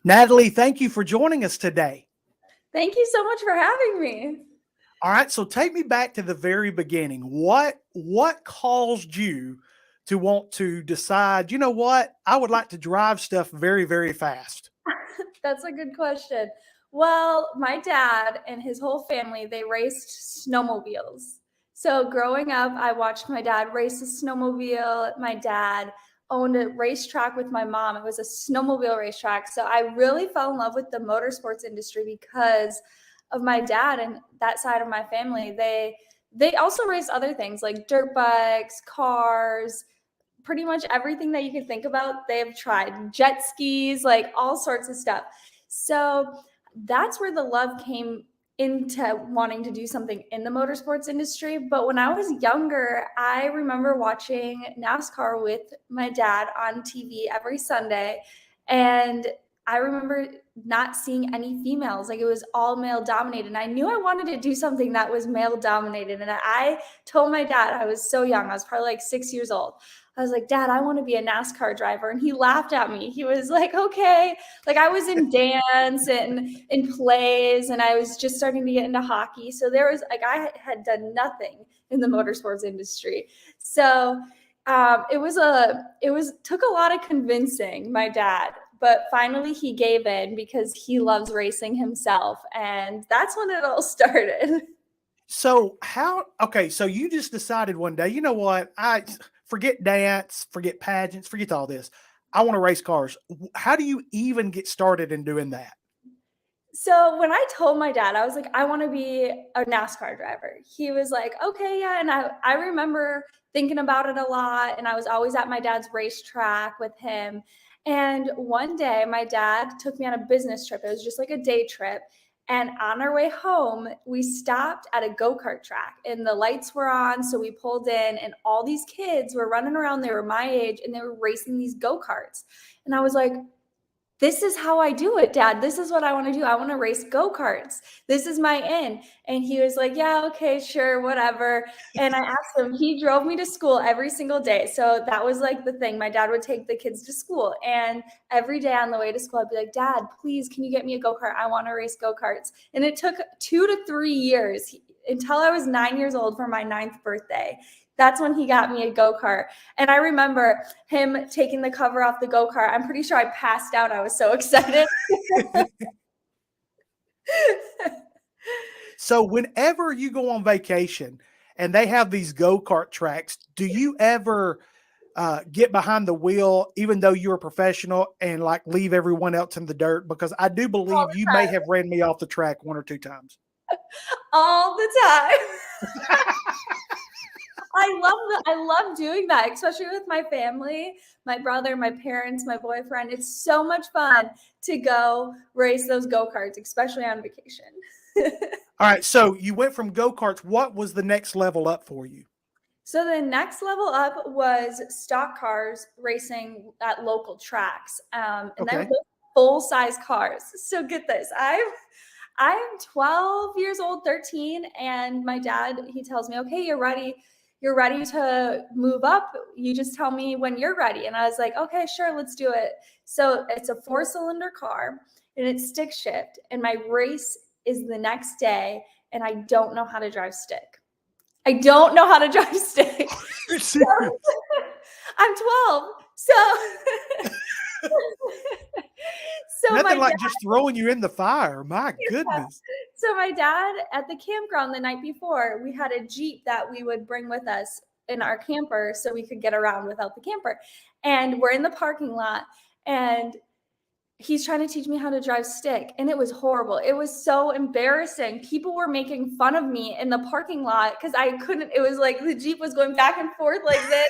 Natalie, thank you for joining us today. Thank you so much for having me. All right, so take me back to the very beginning. What caused you to want to decide, you know what? I would like to drive stuff very, very fast. That's a good question. Well, my dad and his whole family, they raced snowmobiles. So growing up, I watched my dad race a snowmobile. My dad owned a racetrack with my mom. It was a snowmobile racetrack. So I really fell in love with the motorsports industry because of my dad and that side of my family. They also raced other things like dirt bikes, cars, pretty much everything that you could think about, they've tried. Jet skis, like all sorts of stuff. So that's where the love came into wanting to do something in the motorsports industry. But when I was younger, I remember watching NASCAR with my dad on TV every Sunday. And I remember not seeing any females. Like it was all male dominated. And I knew I wanted to do something that was male dominated. And I told my dad, I was so young, I was probably like 6 years old. I was like, Dad, I want to be a NASCAR driver. And he laughed at me. He was like, okay. Like I was in dance and in plays, and I was just starting to get into hockey. So there was like, I had done nothing in the motorsports industry. So took a lot of convincing my dad, but finally he gave in because he loves racing himself. And that's when it all started. So you just decided one day, you know what? I forget dance, forget pageants, forget all this. I want to race cars. How do you even get started in doing that? So when I told my dad, I was like, I want to be a NASCAR driver. He was like, okay, yeah. And I remember thinking about it a lot. And I was always at my dad's racetrack with him. And one day my dad took me on a business trip. It was just like a day trip. And on our way home, we stopped at a go-kart track and the lights were on. So we pulled in and all these kids were running around. They were my age and they were racing these go-karts. And I was like, this is how I do it, Dad. This is what I want to do. I want to race go-karts. This is my in. And he was like, yeah, okay, sure, whatever. And I asked him, he drove me to school every single day. So that was like the thing. My dad would take the kids to school. And every day on the way to school, I'd be like, Dad, please, can you get me a go-kart? I want to race go-karts. And it took 2 to 3 years until I was 9 years old for my 9th birthday. That's when he got me a go-kart. And I remember him taking the cover off the go-kart. I'm pretty sure I passed out. I was so excited. So whenever you go on vacation and they have these go-kart tracks, do you ever get behind the wheel, even though you're a professional, and like leave everyone else in the dirt? Because I do All believe you the may time. have ran me off the track 1 or 2 times. All the time. I love doing that, especially with my family, my brother, my parents, my boyfriend. It's so much fun to go race those go-karts, especially on vacation. All right. So you went from go-karts. What was the next level up for you? So the next level up was stock cars racing at local tracks, and then Okay. those full-size cars. So get this, I'm 12 years old, 13, and my dad, he tells me, okay, you're ready. You're ready to move up. You just tell me when you're ready. And I was like, okay, sure, let's do it. So it's a 4-cylinder car and it's stick shift. And my race is the next day, and I don't know how to drive stick. I don't know how to drive stick. You're So serious. I'm 12. So so my Nothing like just throwing you in the fire. My dad goodness. So my dad at the campground the night before, we had a Jeep that we would bring with us in our camper so we could get around without the camper. And we're in the parking lot and he's trying to teach me how to drive stick and it was horrible. It was so embarrassing. People were making fun of me in the parking lot because I couldn't, it was like the Jeep was going back and forth like this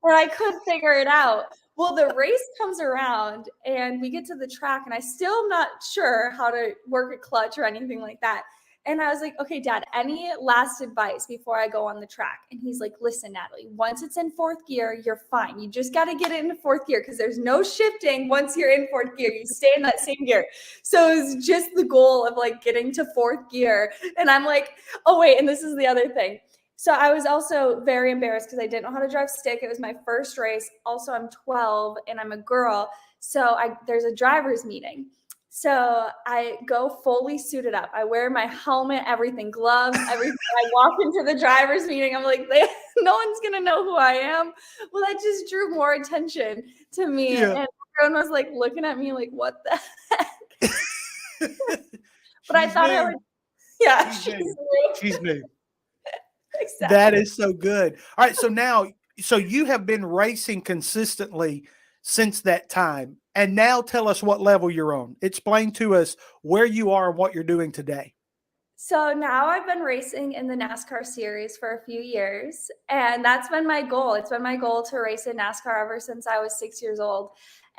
and I couldn't figure it out. Well, the race comes around and we get to the track and I still am not sure how to work a clutch or anything like that. And I was like, okay, Dad, any last advice before I go on the track? And he's like, listen, Natalie, once it's in 4th gear, you're fine. You just got to get it into 4th gear because there's no shifting once you're in 4th gear. You stay in that same gear. So it was just the goal of like getting to 4th gear. And I'm like, oh, wait. And this is the other thing. So I was also very embarrassed because I didn't know how to drive stick. It was my first race. Also, I'm 12 and I'm a girl. So there's a driver's meeting. So I go fully suited up. I wear my helmet, everything, gloves, everything. I walk into the driver's meeting. I'm like, no one's going to know who I am. Well, that just drew more attention to me. Yeah. And everyone was like looking at me like, what the heck? But I She's thought I new. would, yeah, She's she's new. new. She's new. That Exactly. is so good. All right. So now, so you have been racing consistently since that time. And now tell us what level you're on. Explain to us where you are and what you're doing today. So now I've been racing in the NASCAR series for a few years, and that's been my goal. It's been my goal to race in NASCAR ever since I was 6 years old.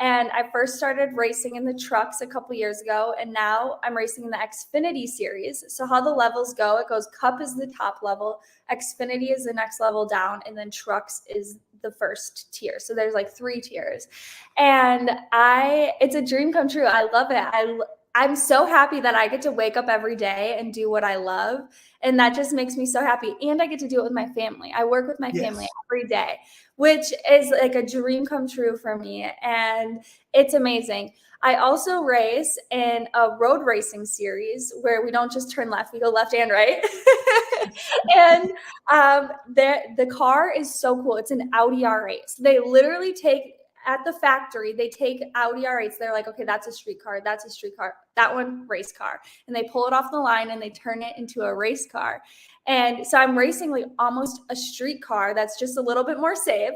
And I first started racing in the trucks a couple years ago, and now I'm racing in the Xfinity series. So, how the levels go, it goes Cup is the top level, Xfinity is the next level down, and then trucks is the first tier. So, there's like 3 tiers. And it's a dream come true. I love it. I'm so happy that I get to wake up every day and do what I love. And that just makes me so happy. And I get to do it with my family. I work with my family Yes. every day, which is like a dream come true for me. And it's amazing. I also race in a road racing series where we don't just turn left, we go left and right. And the car is so cool. It's an Audi R8. So they literally take at the factory, they take Audi R8s. They're like, okay, that's a street car. That's a street car. That one, race car. And they pull it off the line and they turn it into a race car. And so I'm racing like almost a street car that's just a little bit more safe.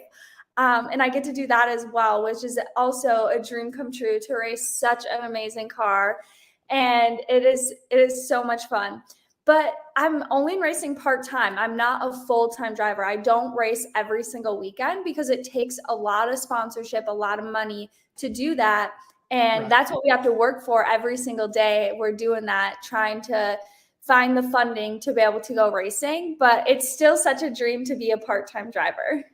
And I get to do that as well, which is also a dream come true to race such an amazing car. And it is so much fun. But I'm only racing part-time. I'm not a full-time driver. I don't race every single weekend because it takes a lot of sponsorship, a lot of money to do that. And Right. that's what we have to work for every single day. We're doing that, trying to find the funding to be able to go racing. But it's still such a dream to be a part-time driver.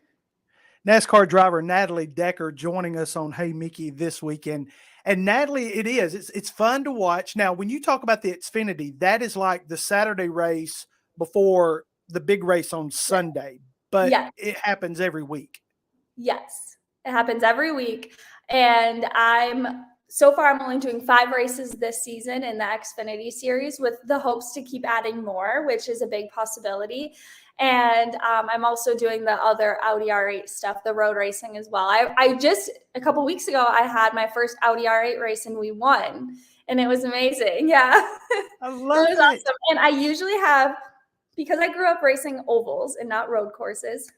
NASCAR driver Natalie Decker joining us on Hey Mickey this weekend. And Natalie, it's fun to watch. Now, when you talk about the Xfinity, that is like the Saturday race before the big race on Sunday, but Yes. it happens every week. Yes, it happens every week. And so far, I'm only doing 5 races this season in the Xfinity series with the hopes to keep adding more, which is a big possibility. And I'm also doing the other Audi R8 stuff, the road racing as well. I just, a couple weeks ago, I had my first Audi R8 race and we won. And it was amazing. Yeah. I It love was it. awesome. And I usually have, because I grew up racing ovals and not road courses,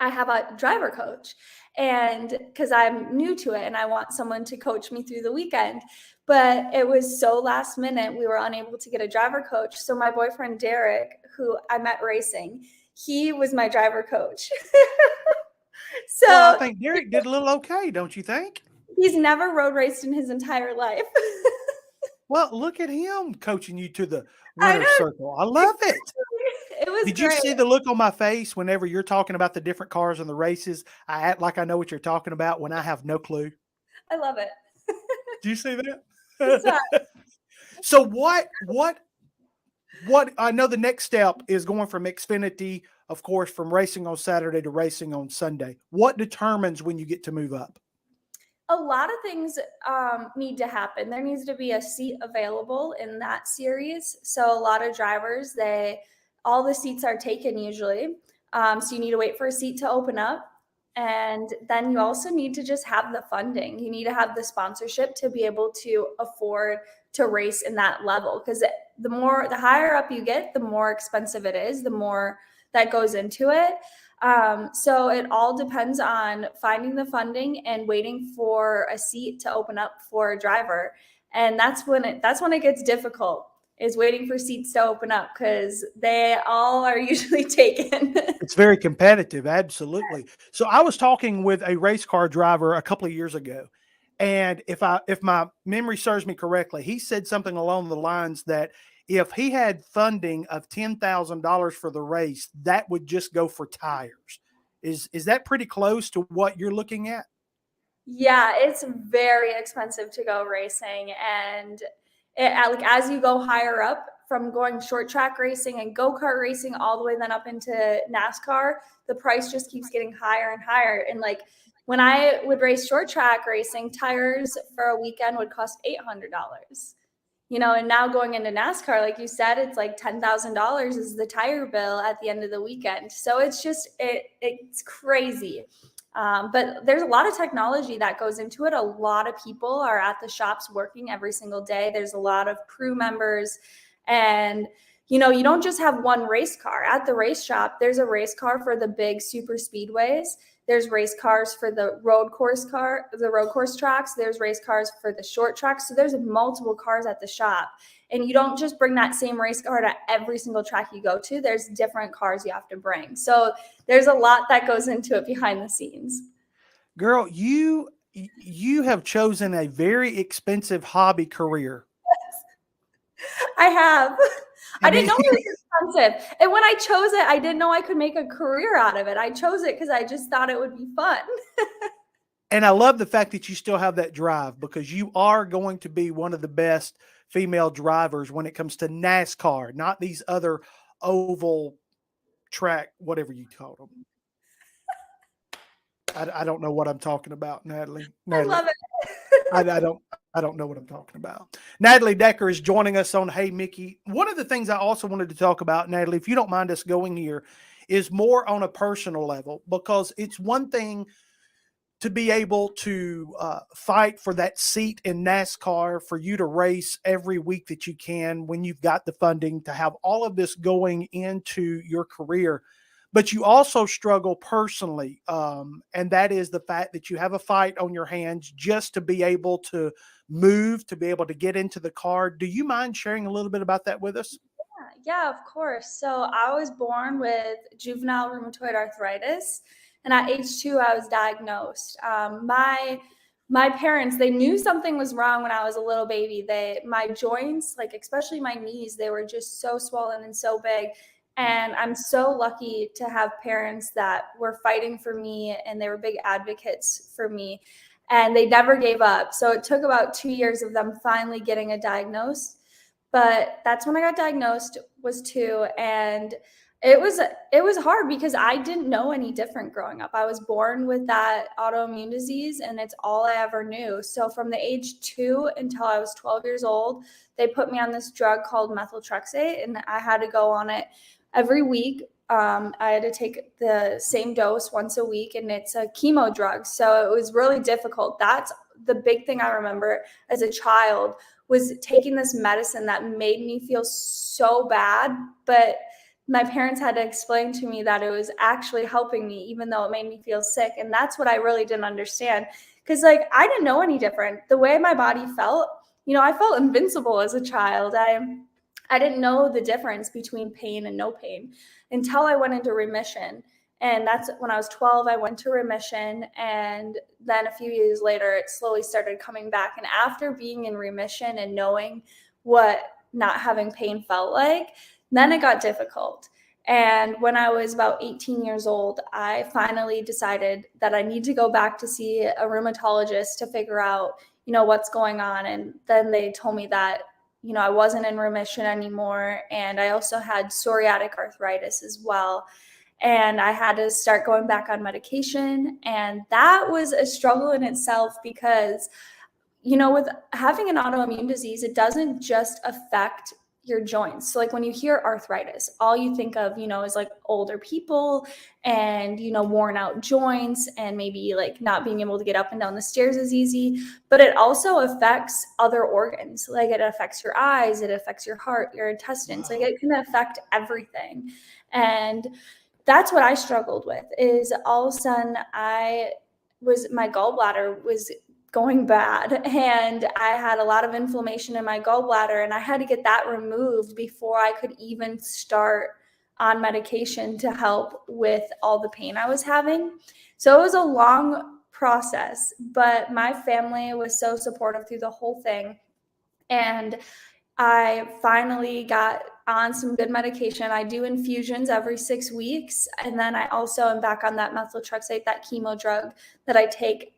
I have a driver coach, and because I'm new to it and I want someone to coach me through the weekend. But it was so last minute, we were unable to get a driver coach. So my boyfriend Derek, who I met racing, he was my driver coach. Well, I So think Derek did a little okay, don't you think? he's never road raced in his entire life. Well, look at him coaching you to the I winner's know. circle. I love it. It was Did you great. see the look on my face whenever you're talking about the different cars and the races? I act like I know what you're talking about when I have no clue. I love it. Do you see It's that? So what I know the next step is going from Xfinity, of course, from racing on Saturday to racing on Sunday. What determines when you get to move up? A lot of things need to happen. There needs to be a seat available in that series. So a lot of drivers, all the seats are taken usually. So you need to wait for a seat to open up. And then you also need to just have the funding. You need to have the sponsorship to be able to afford to race in that level. Because the higher up you get, the more expensive it is, the more that goes into it. So it all depends on finding the funding and waiting for a seat to open up for a driver. And that's when it gets difficult, is waiting for seats to open up because they all are usually taken. It's very competitive, absolutely. So I was talking with a race car driver a couple of years ago, and if my memory serves me correctly, he said something along the lines that if he had funding of $10,000 for the race, that would just go for tires. Is that pretty close to what you're looking at? Yeah, it's very expensive to go racing, and like as you go higher up from going short track racing and go-kart racing all the way then up into NASCAR, the price just keeps getting higher and higher. And like When I would race short track racing, tires for a weekend would cost $800. And now going into NASCAR, like you said, it's like $10,000 is the tire bill at the end of the weekend. So it's just, it's crazy. But there's a lot of technology that goes into it. A lot of people are at the shops working every single day. There's a lot of crew members, and you don't just have one race car at the race shop. There's a race car for the big super speedways. There's race cars for the road course tracks. There's race cars for the short tracks. So there's multiple cars at the shop. And you don't just bring that same race car to every single track you go to. There's different cars you have to bring. So there's a lot that goes into it behind the scenes. Girl, you have chosen a very expensive hobby career. I have. I didn't know it was expensive. And when I chose it, I didn't know I could make a career out of it. I chose it because I just thought it would be fun. And I love the fact that you still have that drive, because you are going to be one of the best female drivers when it comes to NASCAR, not these other oval track, whatever you call them. I don't know what I'm talking about, Natalie. I love it. I don't know what I'm talking about. Natalie Decker is joining us on Hey Mickey. One of the things I also wanted to talk about, Natalie, if you don't mind us going here, is more on a personal level, because it's one thing to be able to fight for that seat in NASCAR, for you to race every week that you can when you've got the funding to have all of this going into your career. But you also struggle personally, and that is the fact that you have a fight on your hands just to be able to move, to be able to get into the car. Do you mind sharing a little bit about that with us? Yeah, of course. So I was born with juvenile rheumatoid arthritis, and at age 2, I was diagnosed. My parents, they knew something was wrong when I was a little baby. My joints, like especially my knees, they were just so swollen and so big. And I'm so lucky to have parents that were fighting for me, and they were big advocates for me, and they never gave up. So it took about 2 years of them finally getting a diagnosis. But that's when I got diagnosed, was 2, and it was hard because I didn't know any different growing up. I was born with that autoimmune disease, and it's all I ever knew. So from the age 2 until I was 12 years old, they put me on this drug called methotrexate, and I had to go on it every week. I had to take the same dose once a week, and it's a chemo drug. So it was really difficult. That's the big thing I remember as a child, was taking this medicine that made me feel so bad, but my parents had to explain to me that it was actually helping me, even though it made me feel sick. And that's what I really didn't understand, because I didn't know any different. The way my body felt, I felt invincible as a child. I didn't know the difference between pain and no pain until I went into remission. And that's when I was 12, I went to remission. And then a few years later, it slowly started coming back. And after being in remission and knowing what not having pain felt like, then it got difficult. And when I was about 18 years old, I finally decided that I need to go back to see a rheumatologist to figure out, what's going on. And then they told me that, I wasn't in remission anymore. And I also had psoriatic arthritis as well. And I had to start going back on medication. And that was a struggle in itself because, with having an autoimmune disease, it doesn't just affect your joints. So when you hear arthritis, all you think of, is older people and, worn out joints and maybe not being able to get up and down the stairs as easy, but it also affects other organs. It affects your eyes, it affects your heart, your intestines, it can affect everything. And that's what I struggled with, is all of a sudden my gallbladder was going bad, and I had a lot of inflammation in my gallbladder, and I had to get that removed before I could even start on medication to help with all the pain I was having. So it was a long process, but my family was so supportive through the whole thing. And I finally got on some good medication. I do infusions every 6 weeks. And then I also am back on that methotrexate, that chemo drug that I take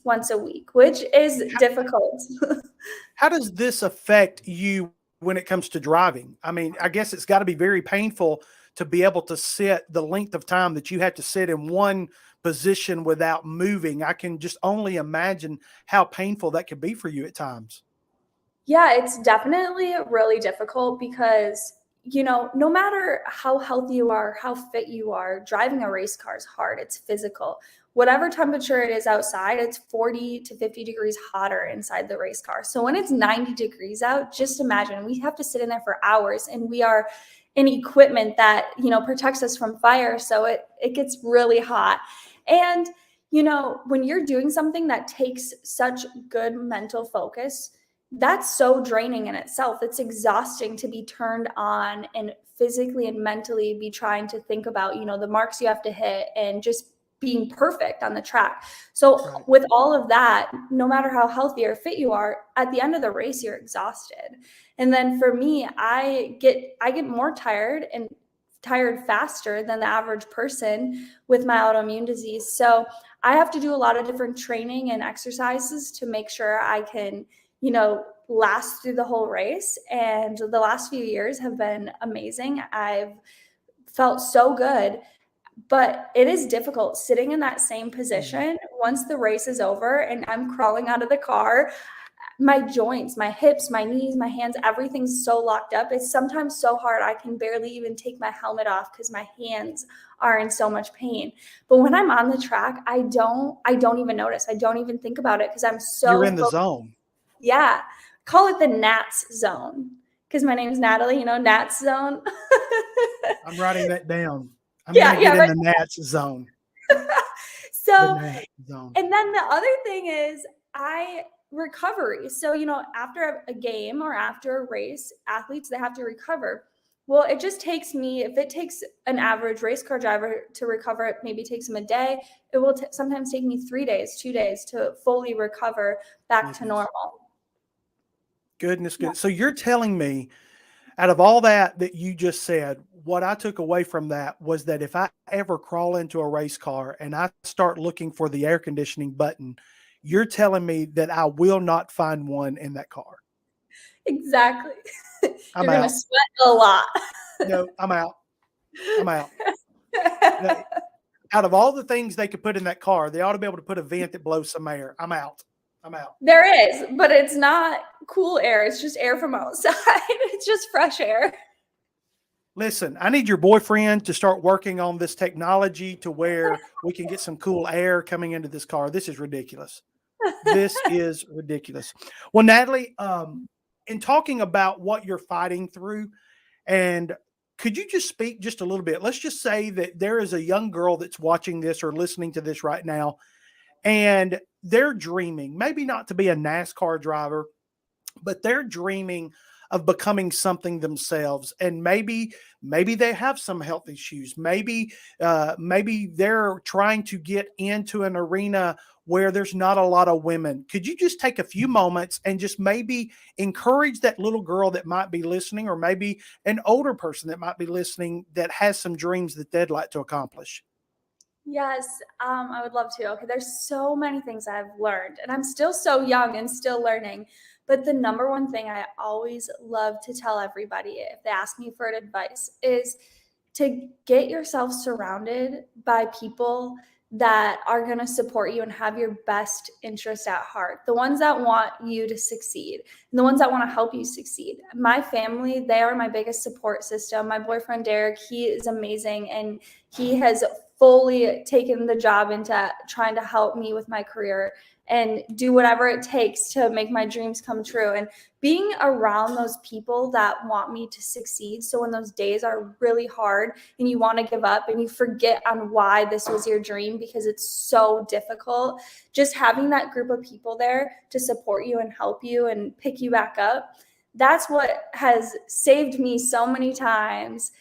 once a week, which is difficult. How does this affect you when it comes to driving? I mean, I guess it's got to be very painful to be able to sit the length of time that you have to sit in one position without moving. I can just only imagine how painful that could be for you at times. Yeah, it's definitely really difficult because, no matter how healthy you are, how fit you are, driving a race car is hard. It's physical. Whatever temperature it is outside, it's 40 to 50 degrees hotter inside the race car. So when it's 90 degrees out, just imagine we have to sit in there for hours, and we are in equipment that, protects us from fire. So it gets really hot. And, when you're doing something that takes such good mental focus, that's so draining in itself. It's exhausting to be turned on and physically and mentally be trying to think about, the marks you have to hit and just being perfect on the track. So Right. with all of that, no matter how healthy or fit you are, at the end of the race, you're exhausted. And then for me, I get more tired and tired faster than the average person with my autoimmune disease. So I have to do a lot of different training and exercises to make sure I can, last through the whole race. And the last few years have been amazing. I've felt so good, but it is difficult sitting in that same position once the race is over and I'm crawling out of the car. My joints, my hips, my knees, my hands, everything's so locked up. It's sometimes so hard. I can barely even take my helmet off because my hands are in so much pain. But when I'm on the track, I don't even notice. I don't even think about it because I'm You're so in the focused. zone. Yeah. Call it the Nats zone because my name's Natalie, Nats zone. I'm writing that down. I'm Yeah, going to yeah, get in right. the Nats zone. The So, Nats zone. and then the other thing is recovery. So, after a game or after a race, athletes, they have to recover. Well, it just takes me, if it takes an average race car driver to recover, it maybe takes them a day. It will sometimes take me 3 days, 2 days to fully recover back to normal. Goodness. So you're telling me, out of all that you just said, what I took away from that was that if I ever crawl into a race car and I start looking for the air conditioning button, you're telling me that I will not find one in that car. Exactly. I'm You're going to out. sweat a lot. No, I'm out. I'm out. Out of all the things they could put in that car, they ought to be able to put a vent that blows some air. I'm out. I'm out. There is, but it's not cool air. It's just air from outside. It's just fresh air. Listen, I need your boyfriend to start working on this technology to where we can get some cool air coming into this car. This is ridiculous. This is ridiculous. Well, Natalie, in talking about what you're fighting through, and could you just speak just a little bit? Let's just say that there is a young girl that's watching this or listening to this right now, and they're dreaming, maybe not to be a NASCAR driver, but they're dreaming of becoming something themselves. And maybe they have some health issues. Maybe they're trying to get into an arena where there's not a lot of women. Could you just take a few moments and just maybe encourage that little girl that might be listening, or maybe an older person that might be listening that has some dreams that they'd like to accomplish? Yes, I would love to. Okay, there's so many things I've learned, and I'm still so young and still learning. But the number one thing I always love to tell everybody if they ask me for advice is to get yourself surrounded by people that are going to support you and have your best interest at heart. The ones that want you to succeed and the ones that want to help you succeed. My family, they are my biggest support system. My boyfriend, Derek, he is amazing, and he has fully taken the job into trying to help me with my career and do whatever it takes to make my dreams come true. And being around those people that want me to succeed. So when those days are really hard and you want to give up and you forget on why this was your dream because it's so difficult, just having that group of people there to support you and help you and pick you back up, that's what has saved me so many times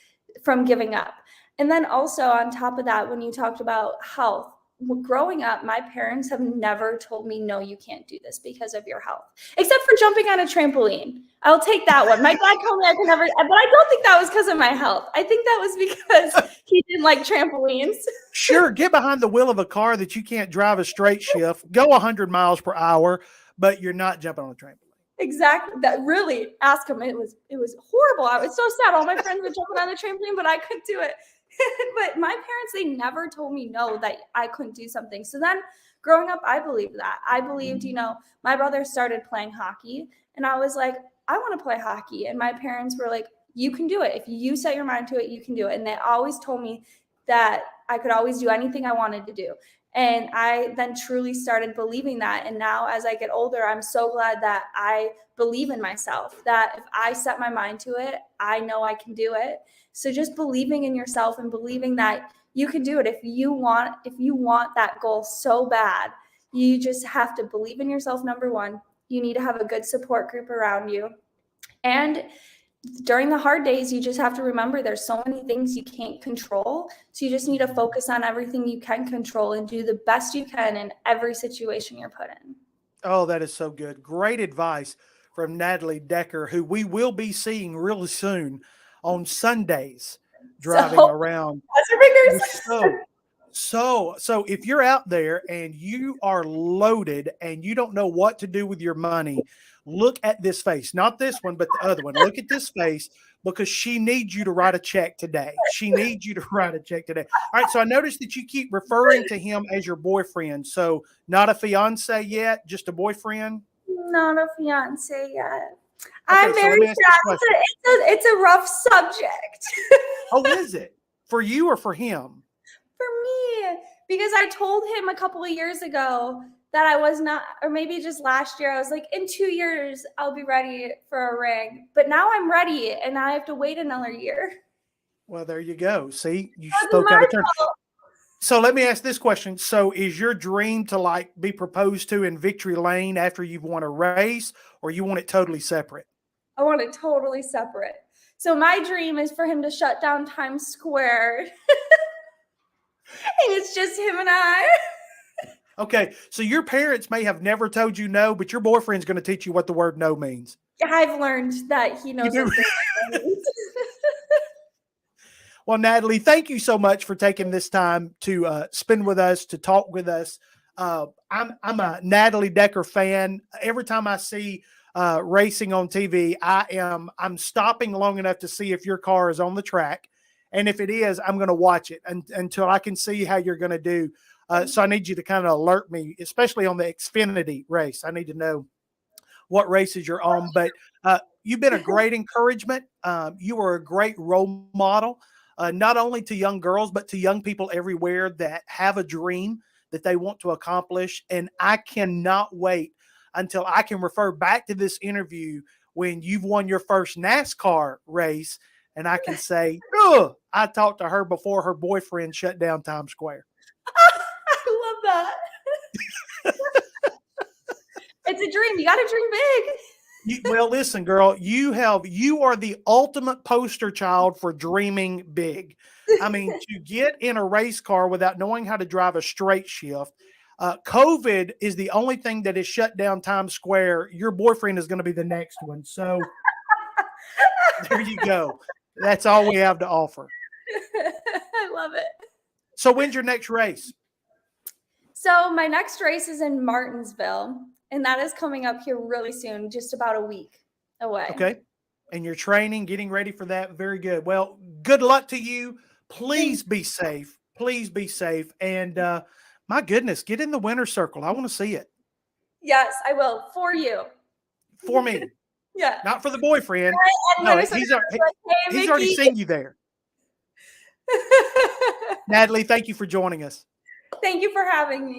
from giving up. And then also on top of that, when you talked about health, growing up, my parents have never told me, no, you can't do this because of your health, except for jumping on a trampoline. I'll take that one. My dad told me I could never, but I don't think that was because of my health. I think that was because he didn't like trampolines. Sure, get behind the wheel of a car that you can't drive a straight shift, go 100 miles per hour, but you're not jumping on a trampoline. Exactly. That really, ask him. It was horrible. I was so sad. All my friends were jumping on the trampoline, but I couldn't do it. But my parents, they never told me no, that I couldn't do something. So then growing up, I believed that. I believed, my brother started playing hockey and I was like, I want to play hockey. And my parents were like, you can do it. If you set your mind to it, you can do it. And they always told me that I could always do anything I wanted to do. And I then truly started believing that. And now as I get older, I'm so glad that I believe in myself, that if I set my mind to it, I know I can do it. So just believing in yourself and believing that you can do it. If you want that goal so bad, you just have to believe in yourself. Number one, you need to have a good support group around you. And during the hard days, you just have to remember there's so many things you can't control. So you just need to focus on everything you can control and do the best you can in every situation you're put in. Oh, that is so good. Great advice from Natalie Decker, who we will be seeing really soon on Sundays driving So, around. cross your fingers. So if you're out there and you are loaded and you don't know what to do with your money, look at this face, not this one, but the other one. Look at this face because she needs you to write a check today. She needs you to write a check today. All right. So I noticed that you keep referring to him as your boyfriend. So not a fiance yet, just a boyfriend. Not a fiance yet. Okay, I'm so very let me ask this sad. question. It's a rough subject. Oh, is it for you or for him? For me, because I told him a couple of years ago that I was not, or maybe just last year, I was like, in 2 years, I'll be ready for a ring. But now I'm ready and I have to wait another year. Well, there you go. See, you That's spoke out my of turn. fault. So let me ask this question. So is your dream to like be proposed to in Victory Lane after you've won a race, or you want it totally separate? I want it totally separate. So my dream is for him to shut down Times Square. And it's just him and I. Okay. So your parents may have never told you no, but your boyfriend's going to teach you what the word no means. I've learned that he knows You what do? it means. Well, Natalie, thank you so much for taking this time to spend with us, to talk with us. I'm a Natalie Decker fan. Every time I see racing on TV, I'm stopping long enough to see if your car is on the track, and if it is, I'm going to watch it until I can see how you're going to do. So I need you to kind of alert me, especially on the Xfinity race. I need to know what races you're on. But you've been a great encouragement. You are a great role model, not only to young girls, but to young people everywhere that have a dream that they want to accomplish. And I cannot wait until I can refer back to this interview when you've won your first NASCAR race. And I can say, oh, I talked to her before her boyfriend shut down Times Square. I love that. It's a dream. You got to dream big. Well, listen, girl, you are the ultimate poster child for dreaming big. I mean, to get in a race car without knowing how to drive a straight shift. COVID is the only thing that has shut down Times Square. Your boyfriend is going to be the next one. So there you go. That's all we have to offer. I love it. So when's your next race? So my next race is in Martinsville, and that is coming up here really soon, just about a week away. Okay. And you're training, getting ready for that. Very good. Well, good luck to you. Please be safe. Please be safe. And my goodness, get in the winner's circle. I want to see it. Yes, I will. For you. For me. Yeah. Not for the boyfriend. No, he's already seen you there. Natalie, thank you for joining us. Thank you for having me.